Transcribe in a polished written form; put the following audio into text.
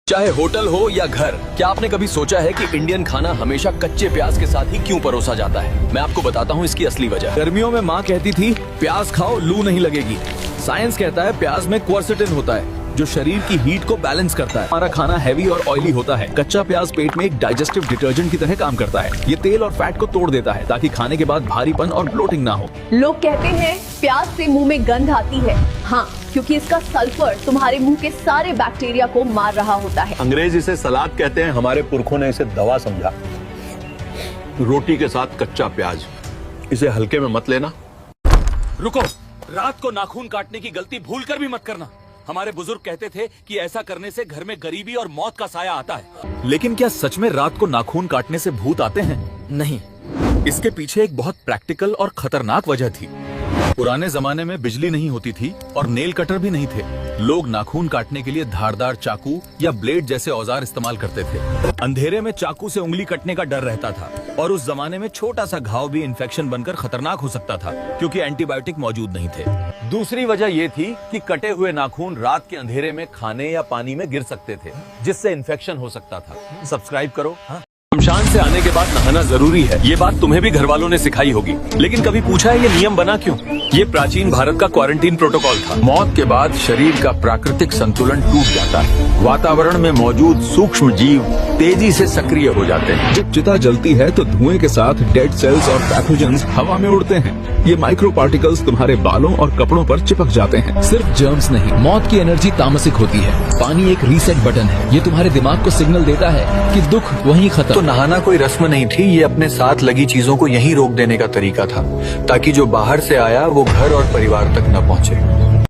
चाहे होटल हो या घर, क्या आपने कभी सोचा है कि इंडियन खाना हमेशा कच्चे प्याज के साथ ही क्यों परोसा जाता है? मैं आपको बताता हूँ इसकी असली वजह। गर्मियों में माँ कहती थी प्याज खाओ लू नहीं लगेगी। साइंस कहता है प्याज में क्वर्सेटिन होता है जो शरीर की हीट को बैलेंस करता है। हमारा खाना हैवी और ऑयली होता है। कच्चा प्याज पेट में एक डाइजेस्टिव डिटर्जेंट की तरह काम करता है। ये तेल और फैट को तोड़ देता है ताकि खाने के बाद भारीपन और ब्लोटिंग ना हो। लोग कहते हैं प्याज से मुंह में गंध आती है। हाँ, क्योंकि इसका सल्फर तुम्हारे मुंह के सारे बैक्टीरिया को मार रहा होता है। अंग्रेज इसे सलाद कहते हैं, हमारे पुरखों ने इसे दवा समझा। रोटी के साथ कच्चा प्याज, इसे हल्के में मत लेना। रुको, रात को नाखून काटने की गलती भूल कर भी मत करना। हमारे बुजुर्ग कहते थे कि ऐसा करने से घर में गरीबी और मौत का साया आता है। लेकिन क्या सच में रात को नाखून काटने से भूत आते हैं? नहीं, इसके पीछे एक बहुत प्रैक्टिकल और खतरनाक वजह थी। पुराने जमाने में बिजली नहीं होती थी और नेल कटर भी नहीं थे। लोग नाखून काटने के लिए धारदार चाकू या ब्लेड जैसे औजार इस्तेमाल करते थे। अंधेरे में चाकू से उंगली कटने का डर रहता था और उस जमाने में छोटा सा घाव भी इन्फेक्शन बनकर खतरनाक हो सकता था क्योंकि एंटीबायोटिक मौजूद नहीं थे। दूसरी वजह ये थी कि कटे हुए नाखून रात के अंधेरे में खाने या पानी में गिर सकते थे जिससे इन्फेक्शन हो सकता था। सब्सक्राइब करो। शमशान से आने के बाद नहाना जरूरी है, ये बात तुम्हें भी घर वालों ने सिखाई होगी। लेकिन कभी पूछा है ये नियम बना क्यों? ये प्राचीन भारत का क्वारंटीन प्रोटोकॉल था। मौत के बाद शरीर का प्राकृतिक संतुलन टूट जाता है। वातावरण में मौजूद सूक्ष्म जीव तेजी से सक्रिय हो जाते हैं। जब चिता जलती है तो धुएं के साथ डेड सेल्स और पैथोजेंस हवा में उड़ते हैं। ये माइक्रो पार्टिकल्स तुम्हारे बालों और कपड़ों पर चिपक जाते हैं। सिर्फ जर्म्स नहीं, मौत की एनर्जी तामसिक होती है। पानी एक रीसेट बटन है। ये तुम्हारे दिमाग को सिग्नल देता है कि दुख वहीं खत्म। तो नहाना कोई रस्म नहीं थी, ये अपने साथ लगी चीजों को यहीं रोक देने का तरीका था ताकि जो बाहर से आया वो घर और परिवार तक न पहुंचे।